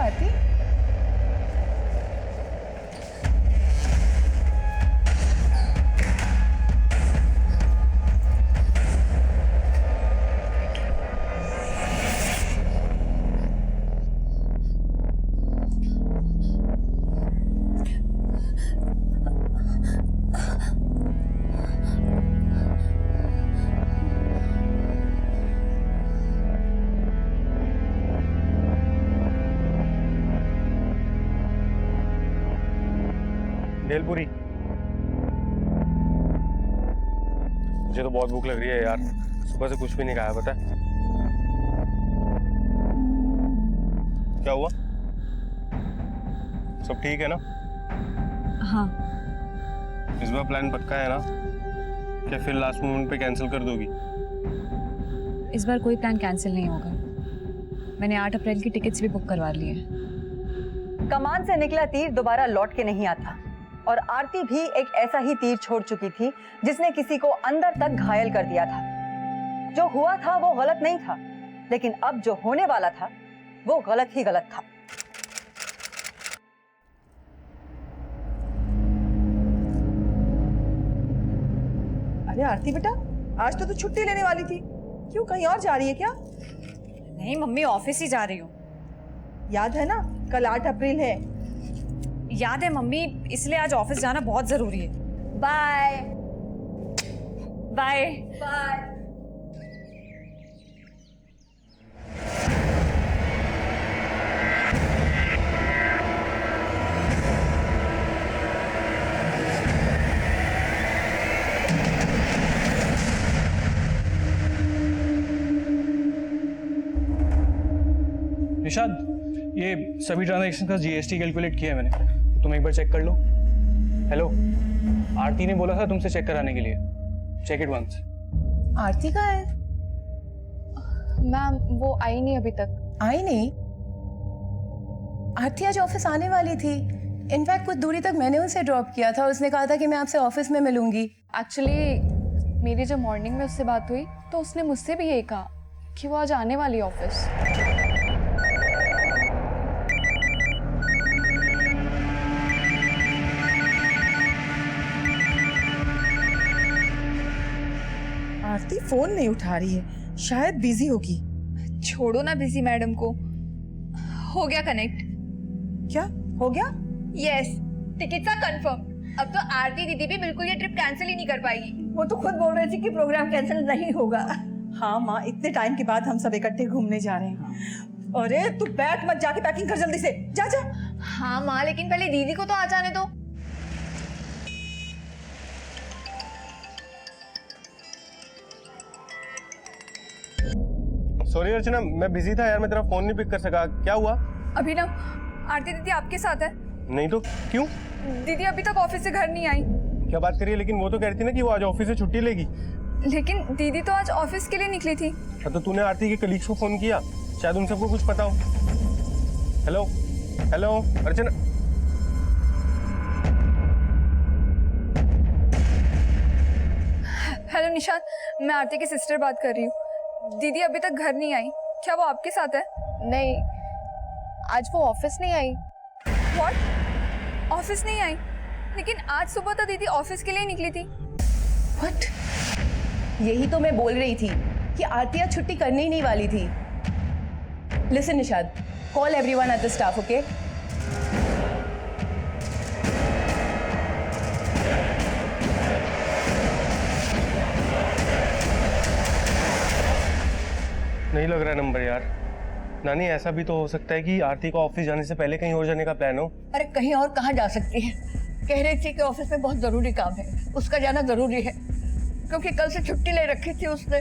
आरती? भेलपुरी। मुझे तो बहुत भूख लग रही है यार, सुबह से कुछ भी नहीं खाया। पता है क्या हुआ? सब ठीक है ना? हाँ। इस बार प्लान पक्का है ना? क्या फिर लास्ट मोमेंट पे कैंसिल कर दोगी? इस बार कोई प्लान कैंसिल नहीं होगा। मैंने 8 अप्रैल की टिकट्स भी बुक करवा ली है। कमान से निकला तीर दोबारा लौट के नहीं आता, और आरती भी एक ऐसा ही तीर छोड़ चुकी थी जिसने किसी को अंदर तक घायल कर दिया था। जो हुआ था वो गलत नहीं था, लेकिन अब जो होने वाला था वो गलत ही गलत था। अरे आरती बेटा, आज तो तू छुट्टी लेने वाली थी, क्यों कहीं और जा रही है क्या? नहीं मम्मी, ऑफिस ही जा रही हूँ। याद है ना, कल 8 अप्रैल है। याद है मम्मी, इसलिए आज ऑफिस जाना बहुत जरूरी है। Bye bye bye. निशाद, ये सभी ट्रांजैक्शन का जीएसटी कैलकुलेट किया है मैंने, तुम एक बार चेक कर लो। हेलो, आरती ने बोला था तुमसे चेक कराने के लिए। Check it once. आरती कहाँ है? मैम वो आई नहीं अभी तक। आई नहीं? आरती आज ऑफिस आने वाली थी। इनफैक्ट कुछ दूरी तक मैंने उसे ड्रॉप किया था। उसने कहा था कि मैं आपसे ऑफिस में मिलूंगी। एक्चुअली मेरी जब मॉर्निंग में उससे बात हुई तो उसने मुझसे भी यही कहा कि वो आज आने वाली है ऑफिस। आरती फोन नहीं उठा रही है, शायद बिजी होगी। छोड़ो ना बिजी मैडम को। हो गया कनेक्ट। क्या हो गया? Yes, tickets are confirm. अब तो आरती दीदी भी बिल्कुल ये ट्रिप कैंसिल ही नहीं कर पाएगी। वो तो खुद बोल रही थी कि प्रोग्राम कैंसिल नहीं होगा। हाँ माँ, इतने टाइम के बाद हम सब इकट्ठे घूमने जा रहे हैं। अरे तू बैठ मत, जाके पैकिंग कर जल्दी से। जा जा। हाँ माँ, लेकिन पहले दीदी को तो आ जाने दो। सॉरी अर्चना, मैं बिजी था यार, मैं तेरा फोन नहीं पिक कर सका। क्या हुआ? अभी ना आरती दीदी आपके साथ है। नहीं तो क्यों? दीदी अभी तक ऑफिस से घर नहीं आई। क्या बात करिए, लेकिन वो तो कह रही थी ना कि वो आज ऑफिस से छुट्टी लेगी। लेकिन दीदी तो आज ऑफिस के लिए निकली थी। तो तूने आरती के कलीग्स को फोन किया? शायद उन सबको कुछ पता हो। हेलो हेलो अर्चना। हेलो निशाद, मैं आरती की सिस्टर बात कर रही हूँ। दीदी अभी तक घर नहीं आई, क्या वो आपके साथ है? नहीं, आज वो ऑफिस नहीं आई। व्हाट? ऑफिस नहीं आई? लेकिन आज सुबह तो दीदी ऑफिस के लिए निकली थी। व्हाट? यही तो मैं बोल रही थी कि आरती आज छुट्टी करने ही नहीं वाली थी। Listen Nishad, call everyone at the staff, okay? नहीं लग रहा नंबर यार। नानी, ऐसा भी तो हो सकता है कि आरती को ऑफिस जाने से पहले कहीं और जाने का प्लान हो। अरे कहीं और कहाँ जा सकती है? कह रही थी कि ऑफिस में बहुत जरूरी काम है, उसका जाना जरूरी है, क्योंकि कल से छुट्टी ले रखी थी उसने।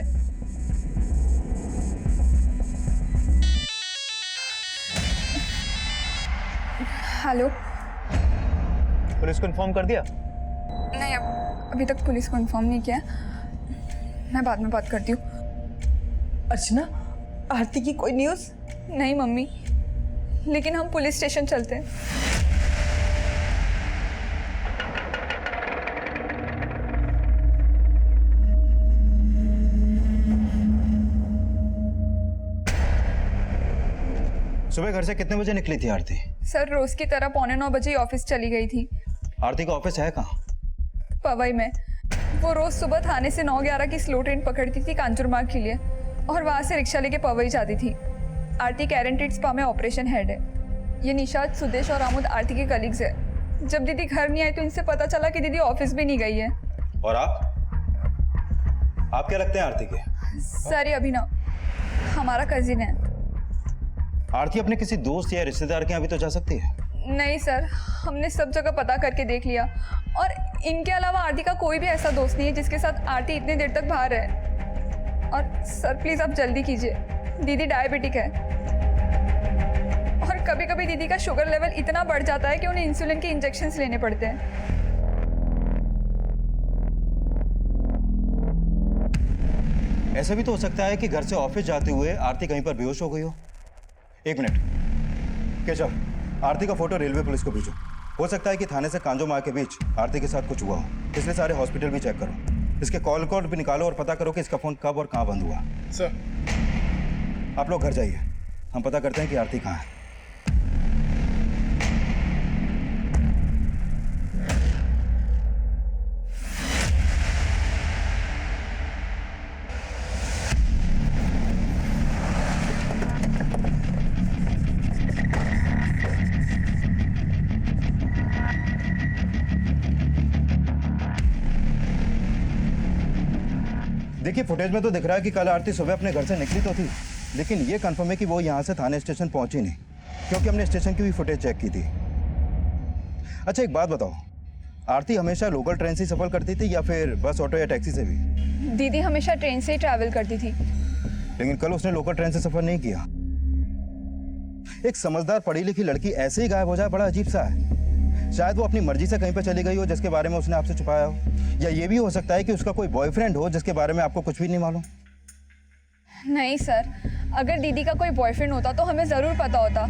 हेलो। पुलिस को इन्फॉर्म कर दिया? नहीं, अभी तक पुलिस को इन्फॉर्म नहीं किया। मैं बाद में बात करती हूँ। अर्चना, आरती की कोई न्यूज़? नहीं मम्मी, लेकिन हम पुलिस स्टेशन चलते हैं। सुबह घर से कितने बजे निकली थी आरती? सर रोज की तरह 8:45 बजे ऑफिस चली गई थी। आरती का ऑफिस है कहाँ? पवई में। वो रोज सुबह थाने से 9:11 की स्लो ट्रेन पकड़ती थी कांचुरमार्ग के लिए और वहाँ से रिक्शा लेके पवई जाती थी। आरती कैरेंटेड स्पा में ऑपरेशन हेड है। ये निशाद, सुदेश और आमुद आरती के कलीग्स है। जब दीदी घर नहीं आई तो इनसे पता चला कि दीदी ऑफिस भी नहीं गई है। और आप क्या लगते हैं आरती के? सर ये अभिनव हमारा कजिन है। आरती अपने किसी दोस्त या रिश्तेदार के यहाँ भी तो जा सकती है। नहीं सर, हमने सब जगह पता करके देख लिया और इनके अलावा आरती का कोई भी ऐसा दोस्त नहीं है जिसके साथ आरती इतनी देर तक बाहर है। और सर प्लीज आप जल्दी कीजिए, दीदी डायबिटिक है और कभी कभी दीदी का शुगर लेवल इतना बढ़ जाता है कि उन्हें इंसुलिन के इंजेक्शंस लेने पड़ते हैं। ऐसा भी तो हो सकता है कि घर से ऑफिस जाते हुए आरती कहीं पर बेहोश हो गई हो। 1 मिनट केशव, आरती का फोटो रेलवे पुलिस को भेजो। हो सकता है कि थाने से कांजो मार्ग के बीच आरती के साथ कुछ हुआ हो, इसलिए सारे हॉस्पिटल भी चेक करो। इसके कॉल कोड भी निकालो और पता करो कि इसका फोन कब और कहाँ बंद हुआ। सर आप लोग घर जाइए, हम पता करते हैं कि आरती कहाँ है। देखिए, फुटेज में तो दिख रहा है कि कल आरती सुबह अपने घर से निकली तो थी, लेकिन ये कंफर्म है कि वो यहाँ से थाने स्टेशन पहुंची नहीं, क्योंकि हमने स्टेशन की भी फुटेज चेक की थी। अच्छा एक बात बताओ, आरती हमेशा लोकल ट्रेन से सफर करती थी या फिर बस, ऑटो या टैक्सी से भी? दीदी हमेशा ट्रेन से ही ट्रैवल करती थी। लेकिन कल उसने लोकल ट्रेन से सफर नहीं किया। एक समझदार पढ़ी लिखी लड़की ऐसे ही गायब हो जाए, बड़ा अजीब सा है। शायद वो अपनी मर्जी से कहीं पर चली गई हो जिसके बारे में उसने आपसे छुपाया हो, या ये भी हो सकता है कि उसका कोई बॉयफ्रेंड हो जिसके बारे में आपको कुछ भी नहीं मालूम। नहीं सर, अगर दीदी का कोई बॉयफ्रेंड होता तो हमें ज़रूर पता होता।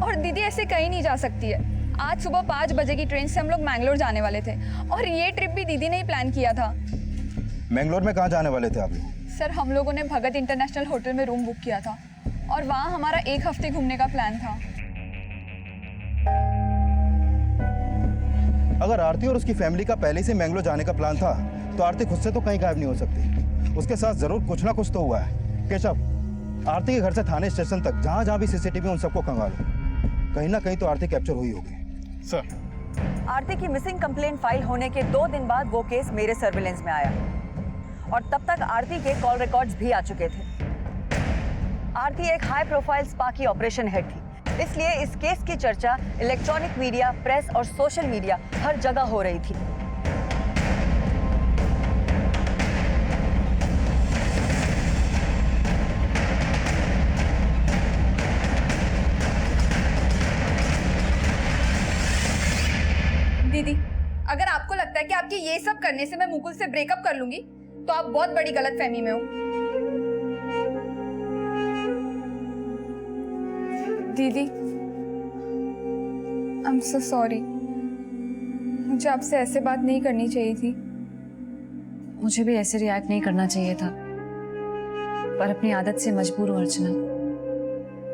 और दीदी ऐसे कहीं नहीं जा सकती है। आज सुबह 5 बजे की ट्रेन से हम लोग मैंगलोर जाने वाले थे और ये ट्रिप भी दीदी ने ही प्लान किया था। मैंगलोर में कहाँ जाने वाले थे आप लोग? सर हम लोगों ने भगत इंटरनेशनल होटल में रूम बुक किया था और वहाँ हमारा 1 हफ्ते घूमने का प्लान था। अगर आरती और उसकी फैमिली का पहले से मैंगलोर जाने का प्लान था तो आरती खुद से तो कहीं गायब नहीं हो सकती। उसके साथ जरूर कुछ ना कुछ तो हुआ है। केशव, आरती के घर से थाने स्टेशन तक जहां भी सीसीटीवी उन सबको खंगालो। कहीं ना कहीं तो आरती कैप्चर हुई होगी। सर आरती की मिसिंग कंप्लेंट फाइल होने के 2 दिन बाद वो केस मेरे सर्विलेंस में आया और तब तक आरती के कॉल रिकॉर्ड्स भी आ चुके थे। आरती एक हाई प्रोफाइल स्पा की ऑपरेशन हेड थी, इसलिए इस केस की चर्चा इलेक्ट्रॉनिक मीडिया, प्रेस और सोशल मीडिया हर जगह हो रही थी। दीदी अगर आपको लगता है कि आपके ये सब करने से मैं मुकुल से ब्रेकअप कर लूंगी तो आप बहुत बड़ी गलतफहमी में हो। दीदी आई एम सो सॉरी, मुझे आपसे ऐसे बात नहीं करनी चाहिए थी। मुझे भी ऐसे रिएक्ट नहीं करना चाहिए था, पर अपनी आदत से मजबूर हूँ अर्चना।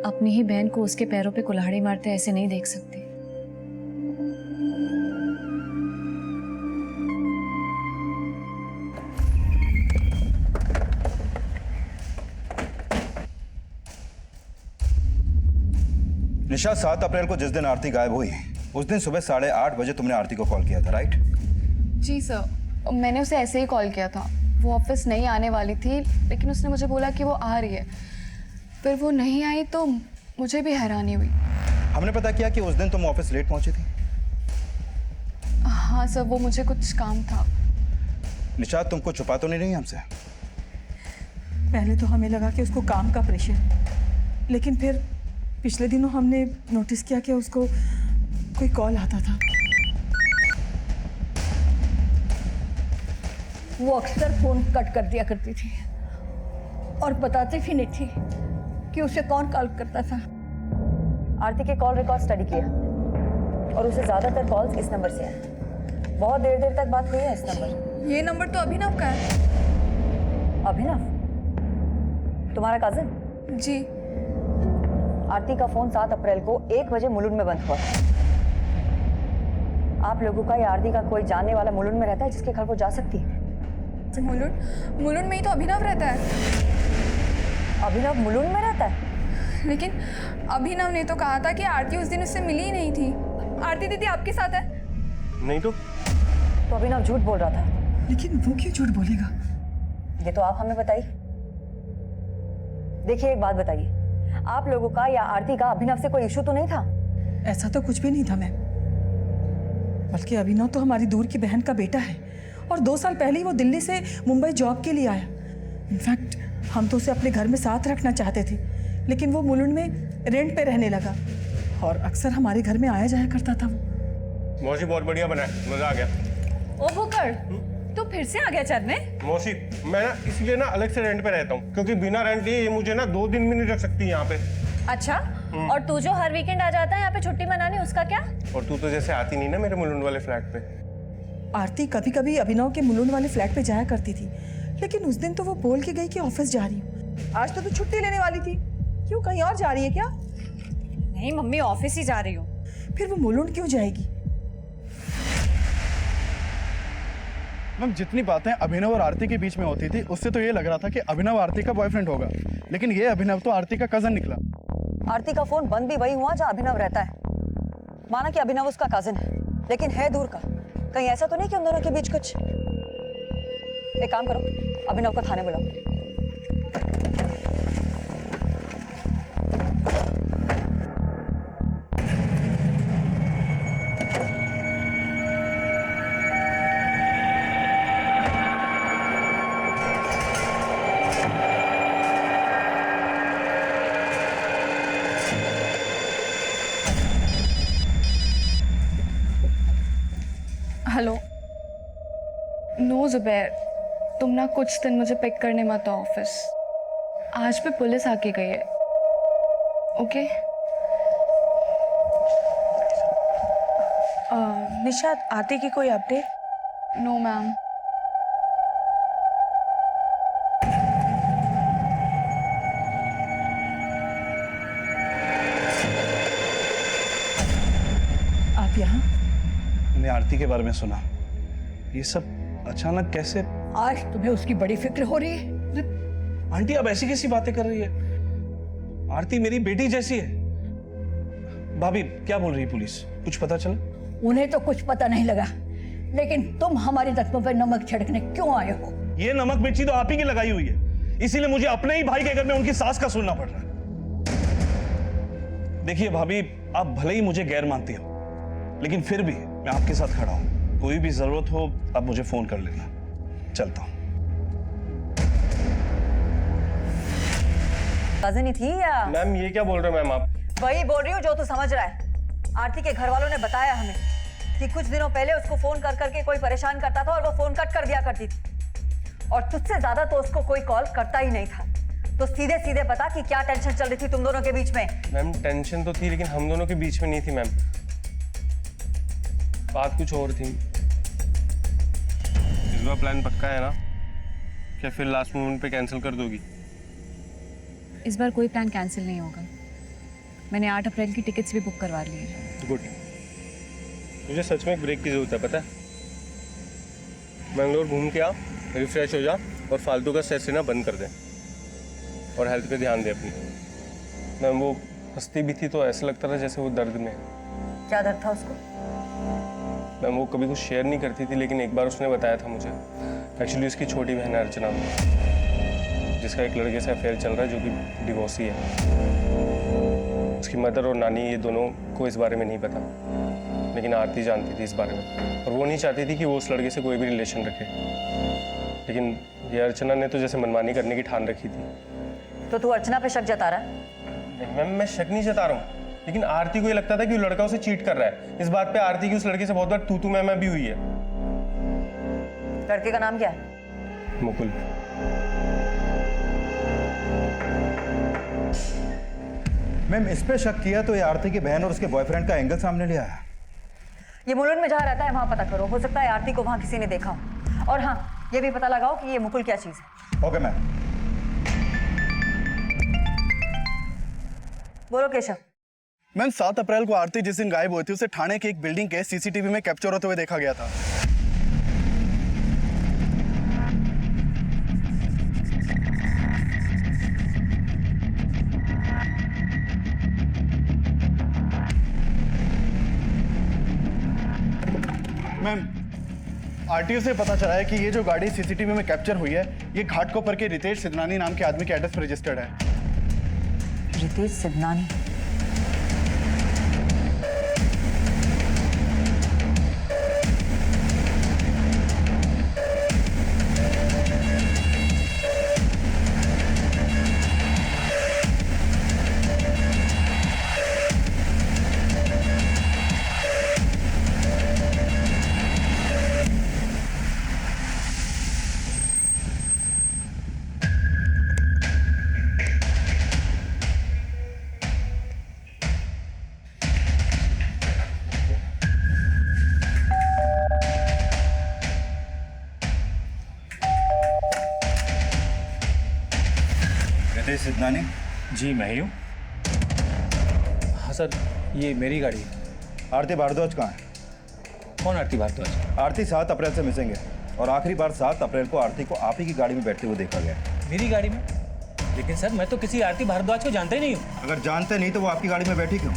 अपनी ही बहन को उसके पैरों पे कुल्हाड़ी मारते ऐसे नहीं देख सकती। निशा, 7 अप्रैल को जिस दिन आरती गायब हुई उस दिन सुबह 8:30 बजे तुमने आरती को कॉल किया था, राइट? जी सर, मैंने उसे ऐसे ही कॉल किया था। वो ऑफिस नहीं आने वाली थी, लेकिन उसने मुझे बोला कि वो आ रही है। फिर वो नहीं आई तो मुझे भी हैरानी हुई। हमने पता किया कि उस दिन तुम ऑफिस लेट पहुंची थी। हाँ सर, वो मुझे कुछ काम था। निशा, तुमको छुपा तो नहीं रही हमसे? पहले तो हमें लगा कि उसको काम का प्रेशर, लेकिन फिर पिछले दिनों हमने नोटिस किया कि उसको कोई कॉल आता था। वो अक्सर फोन कट कर दिया करती थी और बताती भी नहीं थी कि उसे कौन कॉल करता था। आरती के कॉल रिकॉर्ड स्टडी किया और उसे ज्यादातर कॉल्स इस नंबर से आए। बहुत देर देर तक बात हुई है इस नंबर। ये नंबर तो अभिनव का है। अभिनव तुम्हारा कजिन? जी। आरती का फोन 7 अप्रैल को 1 बजे मुलुंड में बंद हुआ था। आप लोगों का या आरती का कोई जानने वाला मुलुंड में रहता है जिसके घर वो जा सकती है? मुलुंड में ही तो अभिनव रहता है। अभिनव मुलुंड में रहता है? लेकिन अभिनव ने तो कहा था कि आरती उस दिन उससे मिली ही नहीं थी। आरती दीदी आपके साथ है? नहीं तो अभिनव झूठ बोल रहा था। लेकिन वो क्यों झूठ बोलेगा? ये तो आप हमें बताइए। देखिए, एक बात बताइए, आप लोगों का या आरती का अभिनव से कोई इशू तो नहीं था? ऐसा तो कुछ भी नहीं था मैम, बल्कि अभिनव तो हमारी दूर की बहन का बेटा है और 2 साल पहले ही वो दिल्ली से मुंबई जॉब के लिए आया। इनफैक्ट हम तो उसे अपने घर में साथ रखना चाहते थे, लेकिन वो मुलुंड में रेंट पे रहने लगा और अक्सर हमारे घर में आया जाया करता था वो। मौसी बहुत बढ़िया बना है, मजा आ गया। ओ बुकर, तू फिर से आ गया चरने? मौसी मैं ना इसलिए ना अलग से रेंट पे रहता हूँ, क्योंकि बिना रेंट लिए ये मुझे ना 2 दिन भी नहीं रख सकती यहाँ पे। अच्छा, और तू जो हर वीकेंड आ जाता है यहाँ पे छुट्टी मनाने, उसका क्या? और तू तो जैसे आती नहीं ना मेरे मुलुंड वाले फ्लैट पे। आरती कभी कभी अभिनव के मुलुंड वाले फ्लैट पे जाया करती थी, लेकिन उस दिन तो वो बोल के गई कि ऑफिस जा रही हूँ। आज तो तू छुट्टी लेने वाली थी, क्यों कहीं और जा रही है क्या? नहीं मम्मी, ऑफिस ही जा रही हूँ। फिर वो मुलुंड क्यों जाएगी? मैम, जितनी बातें अभिनव और आरती के बीच में होती थी उससे तो ये लग रहा था कि अभिनव आरती का बॉयफ्रेंड होगा, लेकिन ये अभिनव तो आरती का कजन निकला। आरती का फोन बंद भी वही हुआ जहाँ अभिनव रहता है। माना कि अभिनव उसका कजिन है, लेकिन है दूर का। कहीं ऐसा तो नहीं कि उन दोनों के बीच कुछ? एक काम करो, अभिनव को थाने बुलाओ। हेलो। नो जुबैर, तुम ना कुछ दिन मुझे पिक करने मत आओ ऑफिस। आज भी पुलिस आके गई है। ओके? निशाद, आरती की कोई अपडेट? No ma'am. आप यहाँ? मैंने आरती के बारे में सुना। ये सब अचानक कैसे? आज तुम्हें उसकी बड़ी फिक्र हो रही है? आंटी अब ऐसी कैसी बातें कर रही है? आरती मेरी बेटी जैसी है। भाभी क्या बोल रही है पुलिस? कुछ पता चला? उन्हें तो कुछ पता नहीं लगा, लेकिन तुम हमारे जख्मों पर नमक छिड़कने क्यों आए हो? ये नमक मिर्ची तो आप ही की लगाई हुई है, इसीलिए मुझे अपने ही भाई के घर में उनकी सास का सुनना पड़ रहा है। देखिए भाभी, आप भले ही मुझे गैर मानती हो, लेकिन फिर भी मैं आपके साथ खड़ा हूं। कोई भी जरूरत हो आप मुझे फोन कर लेना। चलता हूं। कजिन ही थी या? मैम ये क्या बोल रहे हो मैम आप? वही बोल रही हूँ जो तू समझ रहा है। आरती के घर वालों ने बताया हमें कि कुछ दिनों पहले उसको फोन कर करके कोई परेशान करता था और वो फोन कट कर दिया करती थी, और तुझसे ज्यादा तो उसको कोई कॉल करता ही नहीं था। तो सीधे सीधे बता कि क्या टेंशन चल रही थी तुम दोनों के बीच में? मैम टेंशन तो थी, लेकिन हम दोनों के बीच में नहीं थी मैम, बात कुछ और थी। इस बार प्लान पक्का है ना? क्या फिर लास्ट मोमेंट पे कैंसिल कर दोगी? इस बार कोई प्लान कैंसिल नहीं होगा। मैंने 8 अप्रैल की टिकट्स भी बुक करवा ली है। गुड। मुझे सच में एक ब्रेक की जरूरत है, पता है? मंगलोर घूम के आ, रिफ्रेश हो जा और फालतू का स्ट्रेस लेना बंद कर दे और हेल्थ पे ध्यान दे अपनी। मैम वो हंसती भी थी तो ऐसा लगता था जैसे वो दर्द में है। क्या दर्द था उसको? मैम वो कभी कुछ शेयर नहीं करती थी, लेकिन एक बार उसने बताया था मुझे। एक्चुअली उसकी छोटी बहन है अर्चना, जिसका एक लड़के से अफेयर चल रहा है जो कि डिवोर्सी है। उसकी मदर और नानी ये दोनों को इस बारे में नहीं पता, लेकिन आरती जानती थी इस बारे में, और वो नहीं चाहती थी कि वो उस लड़के से कोई भी रिलेशन रखे। लेकिन ये अर्चना ने तो जैसे मनमानी करने की ठान रखी थी। तो तू अर्चना पे शक जता रहा है? नहीं मैम, मैं शक नहीं जता रहा हूँ, लेकिन आरती को ये लगता था कि वो लड़का उसे चीट कर रहा है। इस बात पे आरती की उस लड़के से बहुत बार तू मैं भी हुई है। लड़के का नाम क्या है? मुकुल। मैम इस पे शक किया तो ये आरती की बहन और उसके बॉयफ्रेंड का एंगल सामने ले आया। ये मुलुंड में जहाँ रहता है वहाँ पता करो, हो सकता है आरती को वहाँ किसी ने देखा हो। और हाँ, ये भी पता लगाओ कि ये मुकुल क्या चीज़ है। Okay ma'am. बोलो केशव। मैम 7 अप्रैल को आरती जिस दिन गायब हुई थी उसे थाने की एक बिल्डिंग के सीसीटीवी में कैप्चर होते हुए देखा गया था। मैम आरटीओ से पता चला है कि ये जो गाड़ी सीसीटीवी में कैप्चर हुई है ये घाटकोपर के रितेश सिद्धनानी नाम के आदमी के एड्रेस पर रजिस्टर्ड है। रितेश सिद्धनानी? रितेश सिद्धनानी? जी मैं ही हूँ। हाँ सर, ये मेरी गाड़ी है। आरती भारद्वाज कहाँ है? कौन आरती भारद्वाज? आरती 7 अप्रैल से मिसिंग है और आखिरी बार 7 अप्रैल को आरती को आप ही की गाड़ी में बैठते हुए देखा गया। मेरी गाड़ी में? लेकिन सर मैं तो किसी आरती भारद्वाज को जानता ही नहीं हूँ। अगर जानते नहीं तो वो आपकी गाड़ी में बैठी क्यों?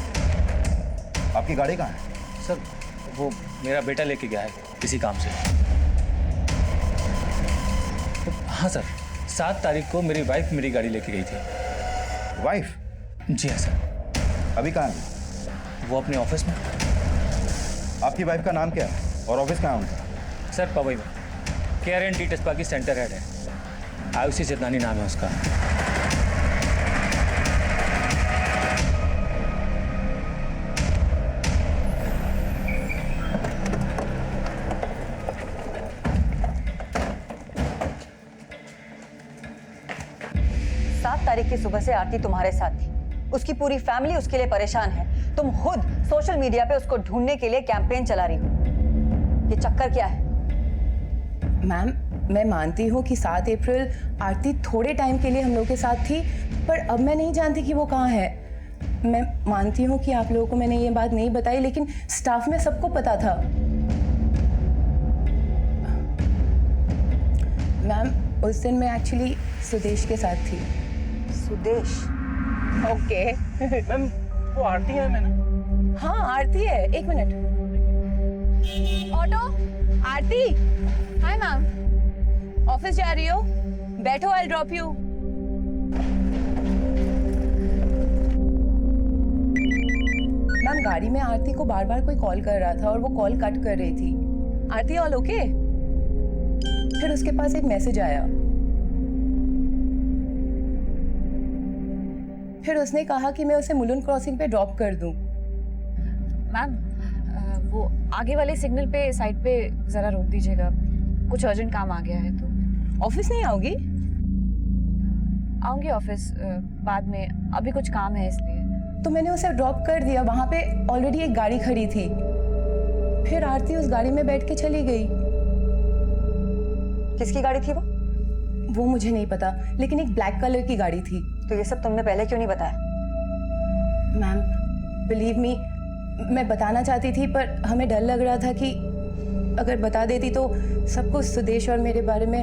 आपकी गाड़ी कहाँ है? सर वो मेरा बेटा लेके गया है किसी काम से। हाँ सर, 7 तारीख को मेरी वाइफ मेरी गाड़ी लेके गई थी। वाइफ? जी हाँ सर। अभी कहाँ है? वो अपने ऑफिस में। आपकी वाइफ का नाम क्या है और ऑफिस कहाँ है उनका? सर पवई में KRNT टेस्पा की सेंटर हेड है। आयुषी सिद्धनानी नाम है उसका। तारीख की सुबह से आरती तुम्हारे साथ थी। उसकी पूरी फैमिली उसके लिए परेशान है। तुम खुद सोशल मीडिया पे उसको ढूंढने के लिए कैंपेन चला रही हो। ये चक्कर क्या है? मैम मैं मानती हूँ कि 7 अप्रैल आरती थोड़े टाइम के लिए हम लोग के साथ थी, पर अब मैं नहीं जानती कि वो कहाँ है। मैं मानती हूँ कि आप लोगों को मैंने ये बात नहीं बताई, लेकिन स्टाफ में सबको पता था। मैम उस दिन मैं एक्चुअली सुदेश के साथ थी। सुदेश? ओके। मैम वो आरती है। मैंने हाँ आरती है। एक minute. Auto Aarti. Hi ma'am, office जा रही हो? बैठो, आई ड्रॉप यू। मैम गाड़ी में आरती को बार बार कोई कॉल कर रहा था और वो कॉल कट कर रही थी। आरती ऑल ओके? फिर उसके पास एक मैसेज आया। फिर उसने कहा कि मैं उसे मुलुंड क्रॉसिंग पे ड्रॉप कर दूं। मैम वो आगे वाले सिग्नल पे साइड पे जरा रोक दीजिएगा, कुछ अर्जेंट काम आ गया है। तो ऑफिस नहीं आओगी? आऊंगी ऑफिस बाद में, अभी कुछ काम है इसलिए। तो मैंने उसे ड्रॉप कर दिया। वहां पे ऑलरेडी एक गाड़ी खड़ी थी। फिर आरती उस गाड़ी में बैठ के चली गई। किसकी गाड़ी थी वो? वो मुझे नहीं पता, लेकिन एक ब्लैक कलर की गाड़ी थी। तो ये सब तुमने पहले क्यों नहीं बताया? मैम बिलीव मी, मैं बताना चाहती थी पर हमें डर लग रहा था कि अगर बता देती तो सबको सुदेश और मेरे बारे में।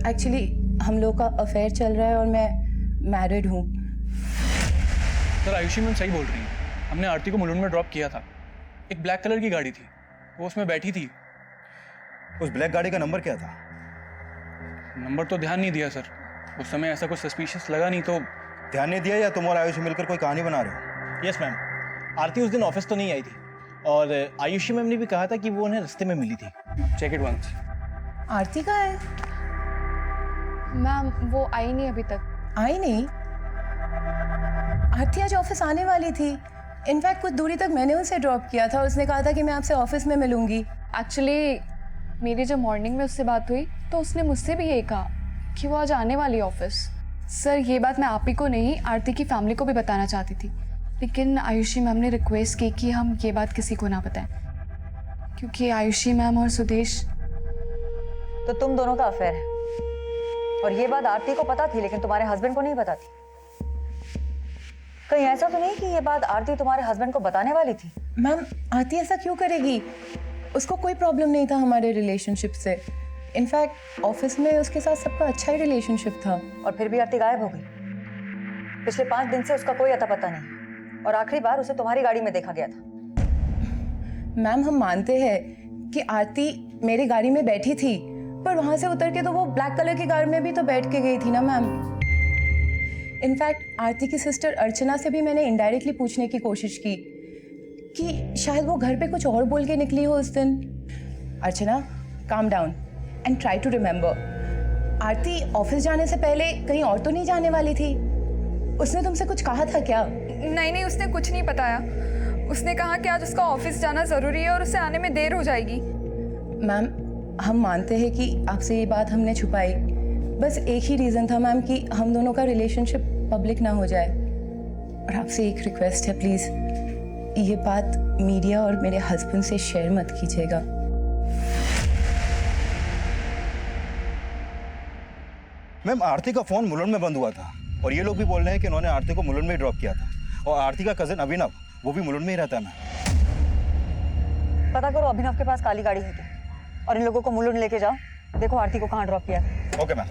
एक्चुअली हम लोग का अफेयर चल रहा है और मैं मैरिड हूँ। सर आयुषी मैम सही बोल रही है। हमने आरती को मुलुंड में ड्रॉप किया था। एक ब्लैक कलर की गाड़ी थी, वो उसमें बैठी थी। उस ब्लैक गाड़ी का नंबर क्या था? नंबर तो ध्यान नहीं दिया सर, उस समय ऐसा कुछ सस्पिशियस लगा नहीं तो। ध्यान नहीं दिया या तुम और आयुषी मिलकर कोई कहानी बना रहे हो? यस मैम, आरती उस दिन ऑफिस तो नहीं आई थी और आयुषी मैम ने भी कहा था कि वो उन्हें रास्ते में मिली थी। Check it once. आरती कहाँ है? मैम वो आई नहीं अभी तक। आई नहीं? आरती आज ऑफिस आने वाली थी। इनफैक्ट कुछ दूरी तक मैंने उसे ड्रॉप किया था। उसने कहा था कि मैं आपसे ऑफिस में मिलूंगी। एक्चुअली मेरी जब मॉर्निंग में उससे बात हुई तो उसने मुझसे भी यही कहा कि वो आज आने वाली ऑफिस। सर ये बात मैं आप ही को नहीं, आरती की फैमिली को भी बताना चाहती थी, लेकिन आयुषी मैम ने रिक्वेस्ट की कि हम ये बात किसी को ना बताएं, क्योंकि आयुषी मैम और सुदेश। तो तुम दोनों का अफेयर है और ये बात आरती को पता थी, लेकिन तुम्हारे हस्बैंड को नहीं पता थी। कहीं ऐसा तो नहीं कि ये बात आरती तुम्हारे हस्बैंड को बताने वाली थी? मैम आरती ऐसा क्यों करेगी? उसको कोई प्रॉब्लम नहीं था हमारे रिलेशनशिप से। इनफैक्ट ऑफिस में उसके साथ सबका अच्छा ही रिलेशनशिप था। और फिर भी आरती गायब हो गई। पिछले 5 दिन से उसका कोई अता पता नहीं, और आखिरी बार उसे तुम्हारी गाड़ी में देखा गया था। मैम हम मानते हैं कि आरती मेरी गाड़ी में बैठी थी, पर वहां से उतर के तो वो ब्लैक कलर की कार में भी तो बैठ के गई थी ना मैम। इनफैक्ट आरती की सिस्टर अर्चना से भी मैंने इनडायरेक्टली पूछने की कोशिश की कि शायद वो घर पे कुछ और बोल के निकली हो उस दिन। Archana, calm down and try to remember. Aarti office जाने से पहले कहीं और तो नहीं जाने वाली थी? उसने तुमसे कुछ कहा था क्या? नहीं, उसने कुछ नहीं बताया। उसने कहा कि आज उसका ऑफिस जाना ज़रूरी है और उसे आने में देर हो जाएगी। मैम हम मानते हैं कि आपसे ये बात हमने छुपाई, बस एक ही रीज़न था मैम कि हम दोनों का रिलेशनशिप पब्लिक ना हो जाए। और आपसे एक रिक्वेस्ट है, प्लीज़ ये बात मीडिया और मेरे हस्बैंड से शेयर मत कीजिएगा। मैम आरती का फोन मुलुंड में बंद हुआ था, और ये लोग भी बोल रहे हैं कि उन्होंने आरती को मुलुंड में ड्रॉप किया था। और आरती का कजिन अभिनव, वो भी मुलुंड में ही रहता है। मैम पता करो अभिनव के पास काली गाड़ी है क्या, और इन लोगों को मुलुंड लेके जाओ, देखो आरती को कहाँ ड्रॉप किया है। Okay ma'am.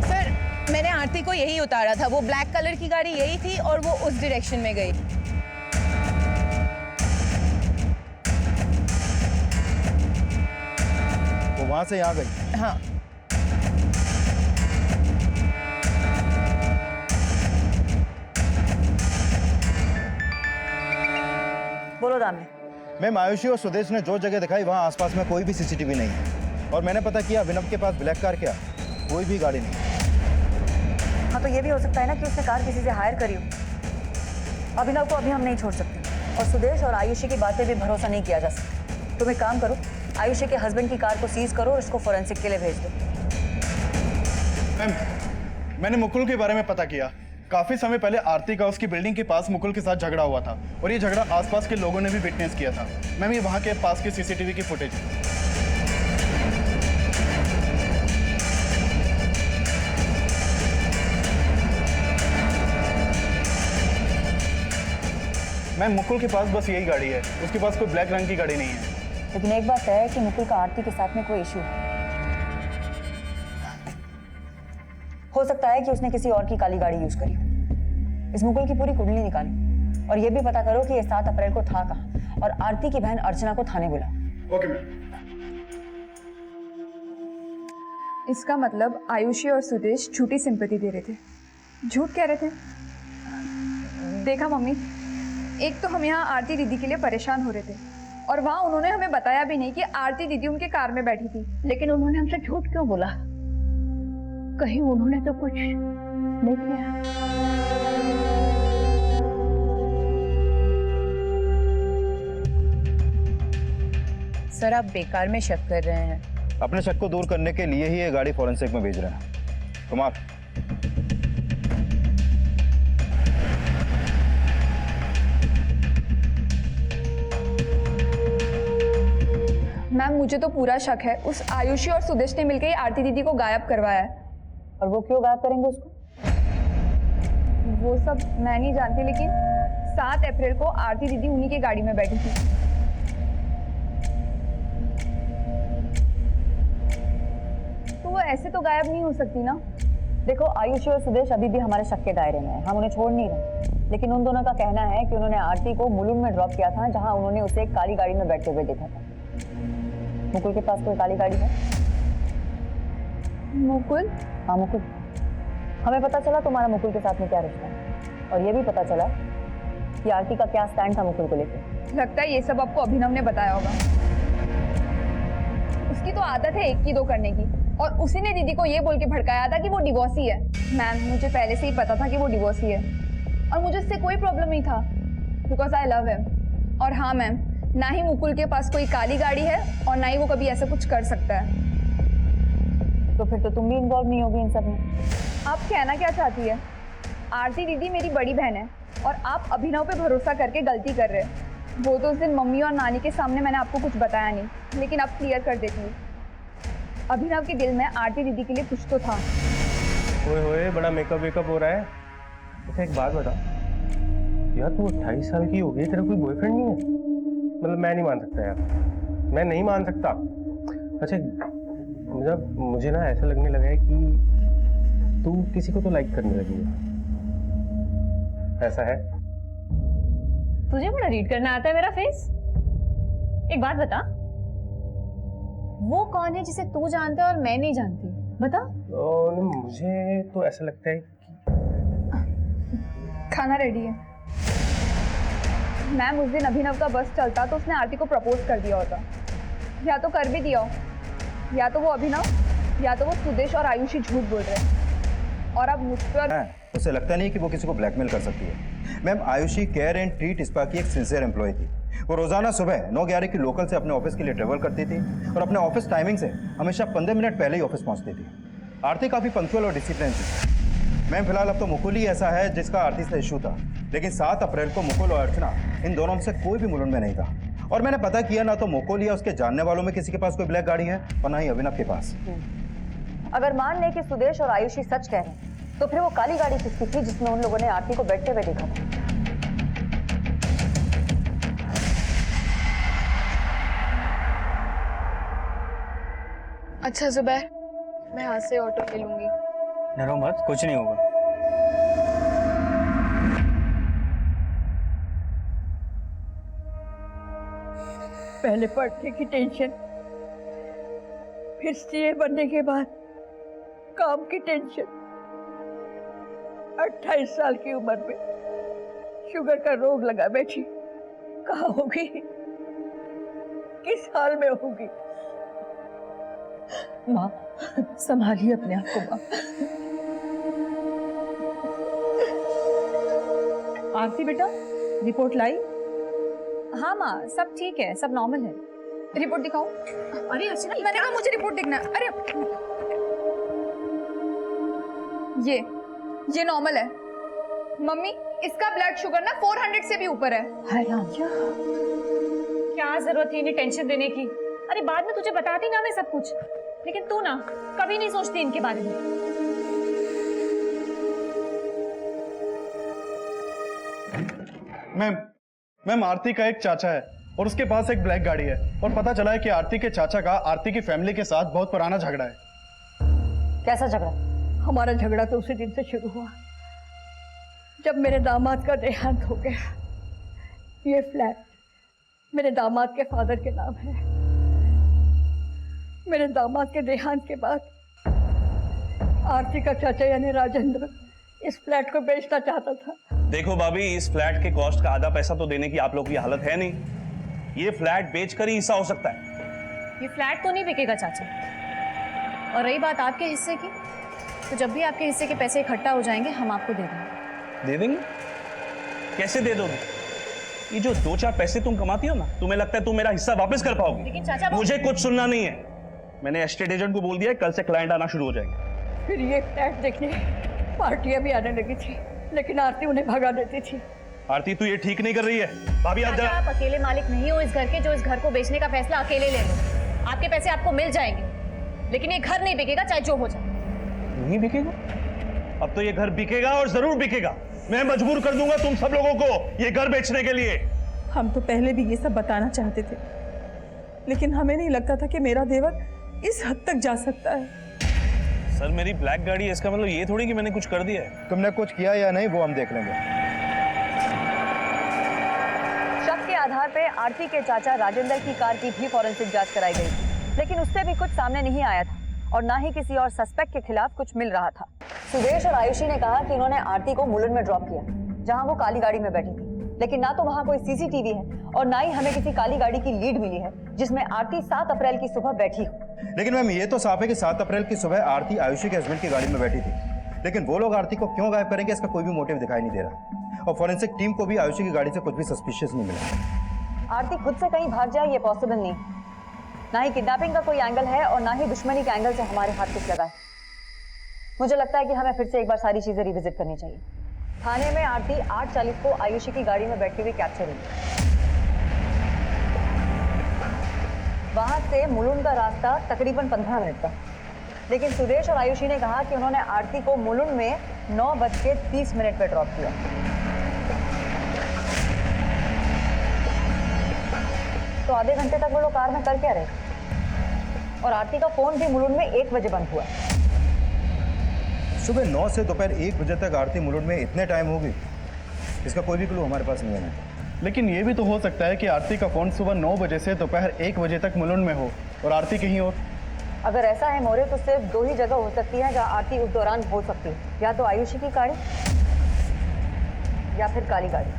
सर मैंने आरती को यही उतारा था, वो ब्लैक कलर की गाड़ी यही थी और वो उस डायरेक्शन में गई। वो वहां से यहाँ गई? हाँ। बोलो दामले। मैम आयुषी और सुदेश ने जो जगह दिखाई वहाँ आसपास में कोई भी सीसीटीवी नहीं है, और मैंने पता किया अभिनव के पास ब्लैक कार क्या कोई भी गाड़ी नहीं। हाँ तो ये भी हो सकता है ना कि उसने कार किसी से हायर करी हो। अभिनव को अभी हम नहीं छोड़ सकते, और सुदेश और आयुषी की बातें भी भरोसा नहीं किया जा सकता। तुम एक काम करो, आयुषी के हस्बैंड की कार को सीज करो और उसको फोरेंसिक के लिए भेज दो। मैम मैंने मुकुल के बारे में पता किया। काफी समय पहले आरती का उसकी बिल्डिंग के पास मुकुल के साथ झगड़ा हुआ था, और ये झगड़ा आसपास के लोगों ने भी विटनेस किया था। मैम ये वहाँ के पास की सीसीटीवी की फुटेज है। मैम मुकुल के पास बस यही गाड़ी है, उसके पास कोई ब्लैक रंग की गाड़ी नहीं है। लेकिन एक बात तय है कि मुकुल का आरती के साथ में कोई इशू है। हो सकता है कि उसने किसी और की काली गाड़ी यूज करी हो। इस मुकुल की पूरी कुंडली निकाली, और ये भी पता करो कि ये 7 अप्रैल को था कहाँ, और आरती की बहन अर्चना को थाने बुलाओ। Okay ma'am. इसका मतलब आयुषी और सुदेश झूठी सिंपैथी दे रहे थे, झूठ कह रहे थे। देखा मम्मी, एक तो हम यहाँ आरती दीदी के लिए परेशान हो रहे थे, और वहाँ उन्होंने हमें बताया भी नहीं कि आरती दीदी उनके कार में बैठी थी। लेकिन उन्होंने हमसे झूठ क्यों बोला? कहीं उन्होंने तो कुछ नहीं किया? सर आप बेकार में शक कर रहे हैं। अपने शक को दूर करने के लिए ही ये गाड़ी फॉरेंसिक में भेज रहे हैं। कुमार मैम मुझे तो पूरा शक है उस आयुषी और सुदेश ने मिलकर ही आरती दीदी को गायब करवाया है। और वो क्यों गायब करेंगे उसको? वो सब मैं नहीं जानती, लेकिन 7 अप्रैल को आरती दीदी उन्हीं की गाड़ी में बैठी थी। तो वो ऐसे तो गायब नहीं हो सकती ना। देखो आयुषी और सुदेश अभी भी हमारे शक के दायरे में है, हम उन्हें छोड़ नहीं रहे। लेकिन उन दोनों का कहना है कि उन्होंने आरती को मुलुंड में ड्रॉप किया था, जहां उन्होंने उसे एक काली गाड़ी में बैठते हुए देखा था। मुकुल के पास कोई काली गाड़ी है? मुकुल? हाँ मुकुल। हमें पता चला तुम्हारा मुकुल के साथ में क्या रिश्ता है, और ये भी पता चला कि आरती का क्या स्टैंड था मुकुल को लेकर। लगता है ये सब आपको अभिनव ने बताया होगा। उसकी तो आदत है 1 की 2 करने की, और उसी ने दीदी को ये बोल के भड़काया था कि वो डिवोर्सी है। मैम मुझे पहले से ही पता था कि वो डिवोर्सी है, और मुझे इससे कोई प्रॉब्लम नहीं था, बिकॉज आई लव हिम। और हाँ मैम, ना ही मुकुल के पास कोई काली गाड़ी है, और ना ही वो कभी ऐसा कुछ कर सकता है। तो फिर तो तुम भी इन्वॉल्व नहीं होगी इन सब में। आप कहना क्या चाहती है? आरती दीदी मेरी बड़ी बहन है, और आप अभिनव पे भरोसा करके गलती कर रहे हैं। वो तो उस दिन मम्मी और नानी के सामने मैंने आपको कुछ बताया नहीं, लेकिन अब क्लियर कर देती हूँ। अभिनव के दिल में आरती दीदी के लिए कुछ तो था। ओए होए, बड़ा मेकअप वेकअप हो रहा है। अच्छा एक बात बता यार, तू 28 साल की हो गई, तेरा कोई बॉयफ्रेंड नहीं है? मतलब मैं नहीं मान सकता यार, मैं नहीं मान सकता। अच्छा मुझे ना ऐसा लगने लगा है कि तू किसी को तो लाइक करने लगी है, ऐसा है? तुझे बड़ा रीड करना आता है मेरा फेस। एक बात बता, वो कौन है जिसे तू जानता है और मैं नहीं जानती? बता। मुझे तो ऐसा लगता है कि खाना रेडी है। मैम उस दिन अभिनव का बस चलता तो उसने आरती को प्रपोज कर दिया होता, या तो कर भी दिया हो, या तो वो अभिनव या तो वो सुदेश और आयुषी झूठ बोल रहे हैं। और अब मुझ पर उसे लगता नहीं कि वो किसी को ब्लैकमेल कर सकती है। Ma'am Ayushi care and treat spa की एक सिंसियर एम्प्लॉय थी। वो रोजाना सुबह 9:11 की लोकल से अपने ऑफिस के लिए ट्रेवल करती थी और अपने ऑफिस टाइमिंग से हमेशा 15 मिनट पहले ही ऑफिस पहुंचती थी। आरती काफी पंक्चुअल और डिसिप्लिन थी। मैम फिलहाल अब तो मुकुल ही ऐसा है जिसका आरती से इशू था, लेकिन 7 अप्रैल को मुकुल और अर्चना इन दोनों में से कोई भी मुलुंड में नहीं था। और मैंने पता किया ना तो मुकुल या उसके जानने वालों में किसी के पास कोई ब्लैक गाड़ी है और ना ही अभिनव के पास। अगर मान लें कि सुदेश और आयुषी सच कह रहे हैं, तो फिर वो काली गाड़ी किसकी थी जिसमें उन लोगों ने आरती को बैठते हुए देखा था? अच्छा जुबैर, मैं यहाँ से ऑटो ले लूंगी। डरो मत, कुछ नहीं होगा। पहले पढ़ने की टेंशन, फिर सीए बनने के बाद काम की टेंशन। 28 साल की उम्र में शुगर का रोग लगा बैठी। कहाँ होगी, किस हाल में होगी? माँ संभालिए अपने आप को। माँ आरती बेटा, रिपोर्ट लाई? हाँ माँ, सब ठीक है, सब नॉर्मल है। रिपोर्ट दिखाओ। अरे अर्चना, मैंने कहा मुझे रिपोर्ट देखना है। अरे ये नॉर्मल है मम्मी। इसका ब्लड शुगर ना 400 से भी ऊपर है। क्या जरूरत थी इन्हें टेंशन देने की? अरे बाद में तुझे बताती ना मैं सब कुछ, लेकिन तू ना कभी नहीं सोचती इनके बारे में। मैम आरती का एक चाचा है और उसके पास एक ब्लैक गाड़ी है, और पता चला है कि आरती के चाचा का आरती की फैमिली के साथ बहुत पुराना झगड़ा है। कैसा झगड़ा? हमारा झगड़ा तो उसी दिन से शुरू हुआ जब मेरे दामाद का देहांत हो गया। ये फ्लैट मेरे दामाद के फादर के नाम है। मेरे दामाद के देहांत के बाद आरती का चाचा यानी राजेंद्र इस फ्लैट को बेचना चाहता था। देखो भाभी, इस फ्लैट के कॉस्ट का आधा पैसा तो देने की आप लोगों की हालत है नहीं। ये फ्लैट बेचकर ही हिस्सा हो सकता है। ये फ्लैट तो नहीं बिकेगा चाचा। और रही बात आपके हिस्से की, तो जब भी आपके हिस्से के पैसे इकट्ठा हो जाएंगे हम आपको दे देंगे। दे देंगे? कैसे दे दोगे? ये जो 2-4 पैसे तुम कमाती हो ना, तुम्हें लगता है तुम मेरा हिस्सा वापस कर पाओगे? लेकिन चाचा मुझे कुछ सुनना नहीं है। मैंने एस्टेट एजेंट को बोल दिया है, कल से क्लाइंट आना शुरू हो जाएंगे। फिर ये फ्लैट देखने पार्टियां भी आने लगी थी, लेकिन आरती उन्हें भगा देती थी। आरती तू ये ठीक नहीं कर रही है। भाभी आप चाचा, आप अकेले मालिक नहीं हो इस घर के जो इस घर को बेचने का फैसला अकेले ले लो। आपके पैसे आपको मिल जाएंगे, लेकिन ये घर नहीं बिकेगा चाहे जो हो जाए। नहीं बिकेगा? अब तो ये घर बिकेगा और जरूर बिकेगा। मैं मजबूर कर दूंगा तुम सब लोगों को ये घर बेचने के लिए। हम तो पहले भी ये सब बताना चाहते थे, लेकिन हमें नहीं लगता था कि मेरा देवर इस हद तक जा सकता है। सर मेरी ब्लैक गाड़ी है, इसका मतलब ये थोड़ी कि मैंने कुछ कर दिया है। तुमने कुछ किया या नहीं वो हम देख लेंगे। शक के आधार पर आरती के चाचा राजेंद्र की कार की भी फॉरेंसिक जांच कराई गई, लेकिन उससे भी कुछ सामने नहीं आया था और ना ही किसी और सस्पेक्ट के खिलाफ कुछ मिल रहा था। सुदेश और आयुषी ने कहा कि उन्होंने आरती को मुलुंड में ड्रॉप किया, जहां वो काली गाड़ी में बैठी थी, लेकिन ना तो वहां कोई सीसीटीवी है और ना ही हमें किसी काली गाड़ी की लीड मिली है जिसमें आरती 7 अप्रैल की सुबह बैठी हो। लेकिन मैम ये तो साफ है कि 7 अप्रैल की सुबह आरती आयुषी के हस्बैंड की गाड़ी में बैठी थी, लेकिन वो लोग आरती को क्यों गायब करेंगे इसका कोई भी मोटिव दिखाई नहीं दे रहा। और फॉरेंसिक टीम को भी आयुषी की गाड़ी से कुछ भी सस्पिशियस नहीं मिला। आरती खुद से कहीं भाग जाए ये पॉसिबल नहीं, ना ही किडनैपिंग का कोई एंगल है और ना ही दुश्मनी के एंगल से हमारे हाथ कुछ लगा है। मुझे लगता है कि हमें फिर से एक बार सारी चीजें रिविजिट करनी चाहिए। थाने में आरती 8:40 को आयुषी की गाड़ी में बैठी हुई कैप्चर हुई। से मुलुंड का रास्ता तकरीबन 15 मिनट का, लेकिन सुदेश और आयुषी ने कहा कि उन्होंने आरती को मुलुंड में 9:30 पे ड्रॉप किया। तो आधे घंटे तक वो लोग कार में कर क्या रहे? और आरती का फोन भी मुलुंड में 1 बजे बंद हुआ। सुबह 9 से दोपहर 1 बजे तक आरती मुलुंड में इतने टाइम होगी, इसका कोई भी क्लू हमारे पास नहीं है। लेकिन ये भी तो हो सकता है कि आरती का फोन सुबह 9 बजे से दोपहर 1 बजे तक मुलुंड में हो और आरती कहीं और। अगर ऐसा है मोरे, तो सिर्फ 2 ही जगह हो सकती है जहाँ आरती उस दौरान हो सकती है, या तो आयुषी की गाड़ी या फिर काली गाड़ी।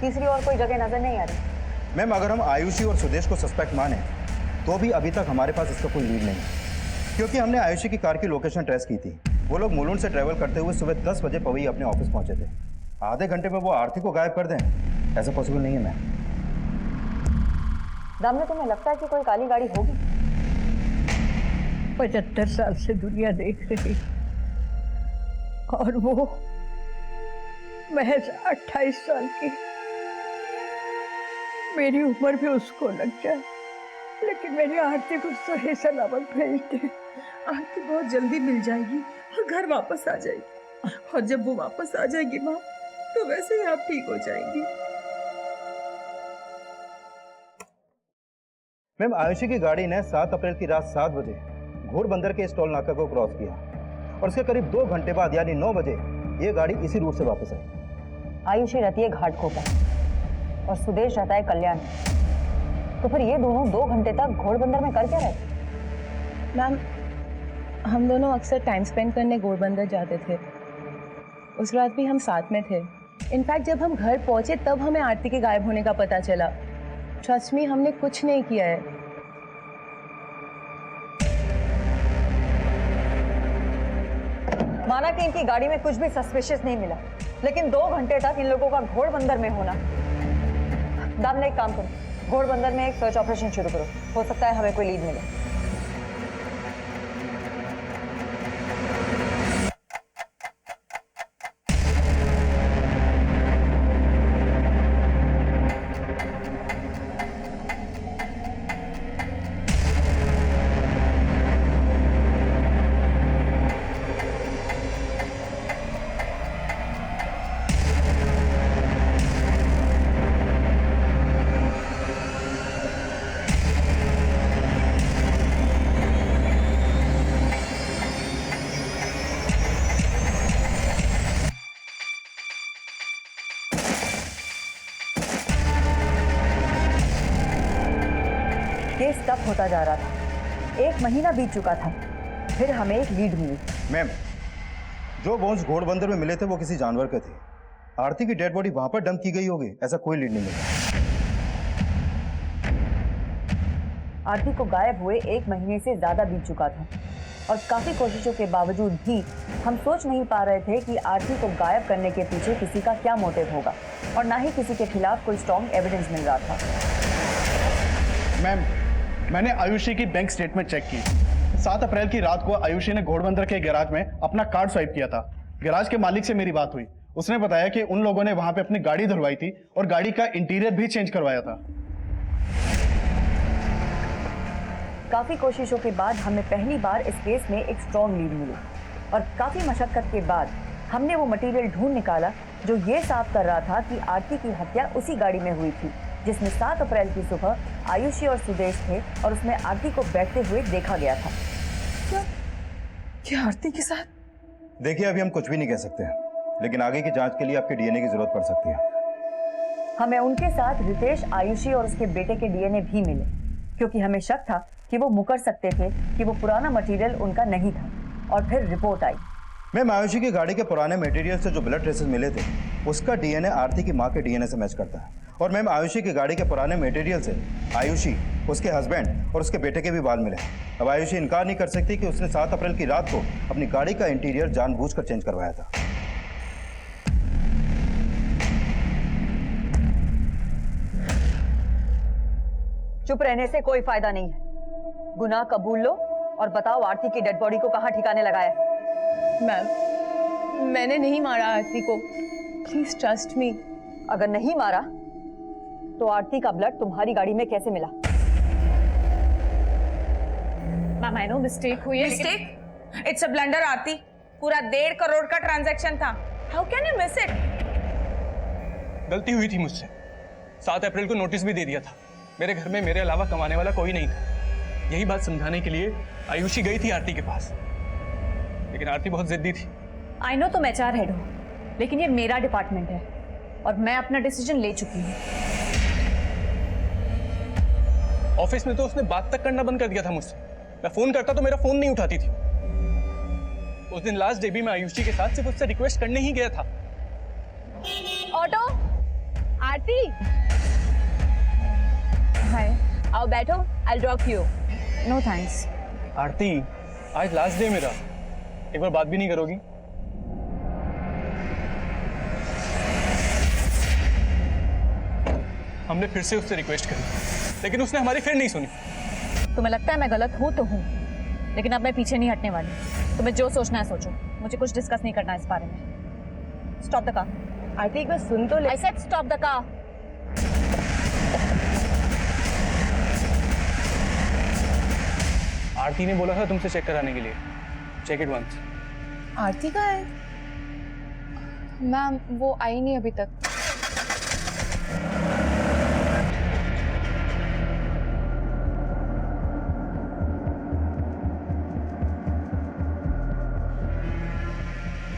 तीसरी और कोई जगह नजर नहीं आ रही। मैम, अगर हम आयुषी और सुदेश को सस्पेक्ट माने तो भी अभी तक हमारे पास इसका कोई लीड नहीं है, क्योंकि हमने आयुषी की कार की लोकेशन ट्रेस की थी। वो लोग मुलुंड से ट्रैवल करते हुए सुबह 10 बजे पवई अपने ऑफिस पहुंचे थे। आधे घंटे में वो आरती को गायब कर दें, ऐसा पॉसिबल नहीं है मैम। दामने, तुम्हें लगता है कि कोई काली गाड़ी होगी? 75 साल से दुनिया देख रही और वो महज 28 साल की। मेरी उम्र भी उसको लग जाए, लेकिन मेरी आरती को सही सलामत भेज दे। आरती बहुत जल्दी मिल जाएगी और घर वापस आ जाएगी, और जब वो वापस आ जाएगी माँ, तो वैसे ही आप ठीक हो जाएंगी। मैम, आयुषी की गाड़ी ने 7 अप्रैल की रात 7 बजे घोड़बंदर के स्टॉल नाका को क्रॉस किया और उसके करीब 2 घंटे बाद यानी 9 बजे ये गाड़ी इसी रूट से वापस आई। आयुषी रहती है घाटकोपर और सुदेश रहता है कल्याण। तो फिर ये दोनों 2 घंटे तक घोड़बंदर में कर क्या रहे? मैम, हम दोनों अक्सर टाइम स्पेंड करने घोड़बंदर जाते थे। उस रात भी हम साथ में थे। इनफैक्ट जब हम घर पहुंचे तब हमें आरती के गायब होने का पता चला। ट्रस्ट मी, हमने कुछ नहीं किया है। माना कि इनकी गाड़ी में कुछ भी सस्पिशियस नहीं मिला, लेकिन 2 घंटे तक इन लोगों का घोड़बंदर में होना। दामने, एक काम करो, घोड़बंदर में एक सर्च ऑपरेशन शुरू करो, हो सकता है हमें कोई लीड मिले। केस टफ होता जा रहा था। 1 महीना बीत चुका था, फिर हमें एक लीड मिली। मैम, जो बोन्स घोड़बंदर में मिले थे वो किसी जानवर के थे। आरती की डेड बॉडी वहां पर डंप की गई होगी, ऐसा कोई लीड नहीं मिला। आरती को गायब हुए 1 महीने से ज्यादा बीत चुका था और काफी कोशिशों के बावजूद भी हम सोच नहीं पा रहे थे कि आरती को गायब करने के पीछे किसी का क्या मोटिव होगा, और ना ही किसी के खिलाफ कोई स्ट्रॉन्ग एविडेंस मिल रहा था। मैम, मैंने आयुषी की बैंक स्टेटमेंट चेक की। 7 अप्रैल की रात को आयुषी ने घोड़बंदर के गैराज में अपना कार्ड स्वाइप किया था। गैराज के मालिक से मेरी बात हुई। उसने बताया कि उन लोगों ने वहां पे अपनी गाड़ी धुलवाई थी और गाड़ी का इंटीरियर भी चेंज करवाया था। काफी कोशिशों के बाद हमें पहली बार इस केस में एक स्ट्रॉन्ग लीड मिली और काफी मशक्कत के बाद हमने वो मटेरियल ढूंढ निकाला जो ये साफ कर रहा था कि आरती की हत्या उसी गाड़ी में हुई थी जिसमें 7 अप्रैल की सुबह आयुषी और सुदेश थे और उसमें आरती को बैठते हुए देखा गया था। क्या आरती के साथ? देखिए, अभी हम कुछ भी नहीं कह सकते हैं, लेकिन आगे की जांच के लिए आपके डीएनए की जरूरत पड़ सकती है। हमें उनके साथ रितेश, आयुषी और उसके बेटे के डीएनए भी मिले, क्योंकि हमें शक था कि वो मुकर सकते थे कि वो पुराना मटेरियल उनका नहीं था। और फिर रिपोर्ट आई। मैम, आयुषी की गाड़ी के पुराने मटेरियल से जो ब्लड ट्रेसेस मिले थे उसका डीएनए आरती की मां के डीएनए से मैच करता है। और मैम, आयुषी की गाड़ी के पुराने मटेरियल से आयुषी, उसके हस्बैंड और उसके बेटे के भी बाल मिले। अब आयुषी इनकार नहीं कर सकती कि उसने 7 अप्रैल की रात को अपनी गाड़ी का इंटीरियर जानबूझकर चेंज करवाया था। चुप रहने से कोई फायदा नहीं है। गुनाह कबूल लो और बताओ आरती की डेड बॉडी को कहाँ ठिकाने लगाया? मैम, मैंने नहीं मारा आरती को, प्लीज ट्रस्ट मी। अगर नहीं मारा तो आरती का ब्लड तुम्हारी गाड़ी में कैसे मिला? मैम आई नो मिस्टेक हुई है मिस्टेक? इट्स अ ब्लंडर आरती। पूरा 1.5 करोड़ का ट्रांजैक्शन था। How can you miss it? गलती हुई थी मुझसे। 7 अप्रैल को नोटिस भी दे दिया था। मेरे घर में मेरे अलावा कमाने वाला कोई नहीं था। यही बात समझाने के लिए आयुषी गई थी आरती के पास, लेकिन आरती बहुत जिद्दी थी। आई नो तुम HR हेड हो, लेकिन ये मेरा डिपार्टमेंट है और मैं अपना डिसीजन ले चुकी हूँ। ऑफिस में तो उसने बात तक करना बंद कर दिया था मुझसे। मैं फोन करता तो मेरा फोन नहीं उठाती थी। उस दिन लास्ट डे भी मैं आयुषी के साथ सिर्फ उससे रिक्वेस्ट करने ही गया था। Auto, Aarti, hi. आओ बैठो, I drop you. No thanks. Aarti, आज लास्ट डे मेरा, एक बार बात भी नहीं करोगी? हमने फिर से उससे रिक्वेस्ट करी, लेकिन उसने हमारी फिर नहीं सुनी। तुम्हें लगता है मैं गलत हूँ तो हूँ, लेकिन अब मैं पीछे नहीं हटने वाली। तुम्हें जो सोचना है सोचो, मुझे कुछ डिस्कस नहीं करना इस बारे में। Stop the car. आरती एक बार सुन तो ले। I said stop the car. Aarti ने बोला था तुमसे चेक कराने के लिए। Check it once. आरती कहाँ है? मैम वो आई नहीं अभी तक।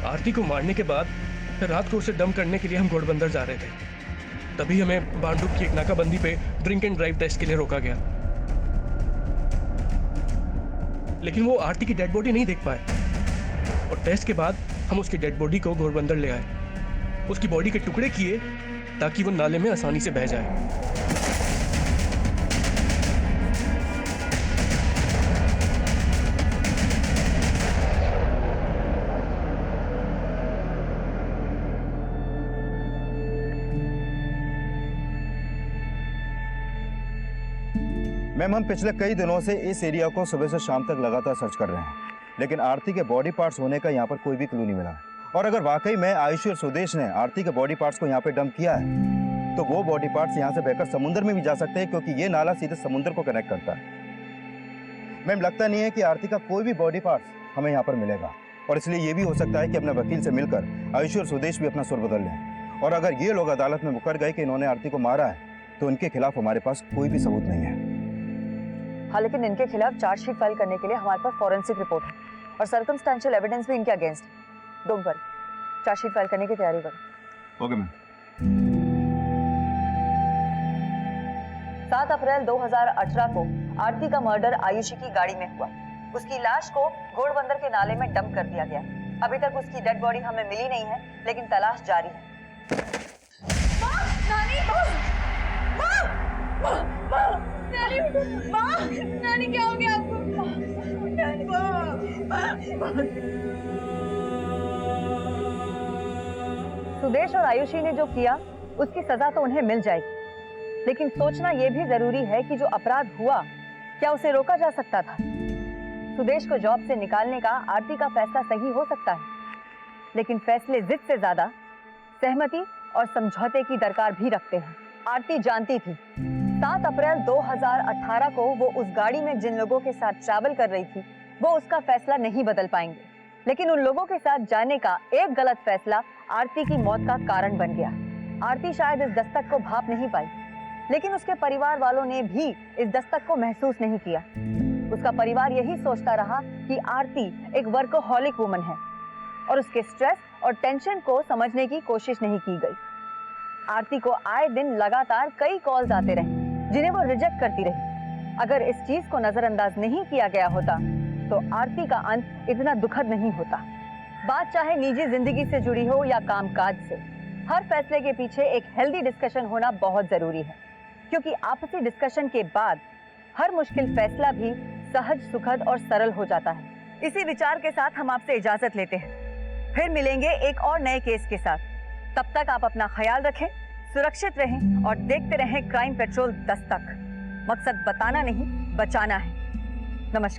आरती को मारने के बाद रात को उसे डंप करने के लिए हम घोड़बंदर जा रहे थे। तभी हमें बांडुप की एक नाकाबंदी पे ड्रिंक एंड ड्राइव टेस्ट के लिए रोका गया, लेकिन वो आरती की डेड बॉडी नहीं देख पाए और टेस्ट के बाद हम उसकी डेड बॉडी को घोड़बंदर ले आए। उसकी बॉडी के टुकड़े किए ताकि वो नाले में आसानी से बह जाए। मैम, हम पिछले कई दिनों से इस एरिया को सुबह से शाम तक लगातार सर्च कर रहे हैं, लेकिन आरती के बॉडी पार्ट्स होने का यहाँ पर कोई भी क्लू नहीं मिला। और अगर वाकई में आयुषी और सुदेश ने आरती के बॉडी पार्ट्स को यहाँ पे डंप किया है, तो वो बॉडी पार्ट्स यहाँ से बहकर समुद्र में भी जा सकते हैं, क्योंकि ये नाला सीधे समुद्र को कनेक्ट करता है। मैम, लगता नहीं है कि आरती का कोई भी बॉडी पार्ट्स हमें यहाँ पर मिलेगा, और इसलिए ये भी हो सकता है कि अपने वकील से मिलकर आयुषी और सुदेश भी अपना सुर बदल लें। और अगर ये लोग अदालत में मुकर गए कि इन्होंने आरती को मारा है, तो उनके खिलाफ हमारे पास कोई भी सबूत नहीं है। हाँ, लेकिन इनके खिलाफ चार्जशीट फाइल करने के लिए हमारे पास फॉरेंसिक रिपोर्ट है और सर्कमस्टेंशियल एविडेंस भी इनके अगेंस्ट है। डोंट वरी, चार्जशीट फाइल करने की तैयारी करो। Okay ma'am. 7 अप्रैल 2018 को आरती का मर्डर आयुषी की गाड़ी में हुआ। उसकी लाश को घोड़बंदर के नाले में डंप कर दिया गया। अभी तक उसकी डेड बॉडी हमें मिली नहीं है, लेकिन तलाश जारी है। नानी क्या हो गया आपको? सुदेश और आयुषी ने जो किया उसकी सजा तो उन्हें मिल जाएगी, लेकिन सोचना यह भी जरूरी है कि जो अपराध हुआ क्या उसे रोका जा सकता था। सुदेश को जॉब से निकालने का आरती का फैसला सही हो सकता है, लेकिन फैसले जिद से ज्यादा सहमति और समझौते की दरकार भी रखते हैं। आरती जानती थी 7 अप्रैल 2018 को वो उस गाड़ी में जिन लोगों के साथ ट्रैवल कर रही थी वो उसका फैसला नहीं बदल पाएंगे, लेकिन उन लोगों के साथ जाने का एक गलत फैसला आरती की मौत का कारण बन गया। आरती शायद इस दस्तक को भाप नहीं पाई, लेकिन उसके परिवार वालों ने भी इस दस्तक को महसूस नहीं किया। उसका परिवार यही सोचता रहा कि आरती एक वर्कोहॉलिक वुमन है और उसके स्ट्रेस और टेंशन को समझने की कोशिश नहीं की गई। आरती को आए दिन लगातार कई कॉल्स आते रहे जिन्हें वो रिजेक्ट करती रही। अगर इस चीज को नजरअंदाज नहीं किया गया होता तो आरती का अंत इतना दुखद नहीं होता। बात चाहे निजी जिंदगी से जुड़ी हो या कामकाज से, हर फैसले के पीछे एक हेल्दी डिस्कशन होना बहुत जरूरी है, क्योंकि आपसी डिस्कशन के बाद हर मुश्किल फैसला भी सहज, सुखद और सरल हो जाता है। इसी विचार के साथ हम आपसे इजाजत लेते हैं। फिर मिलेंगे एक और नए केस के साथ। तब तक आप अपना ख्याल रखें, सुरक्षित रहें और देखते रहें क्राइम पेट्रोल दस्तक। मकसद बताना नहीं, बचाना है। नमस्कार।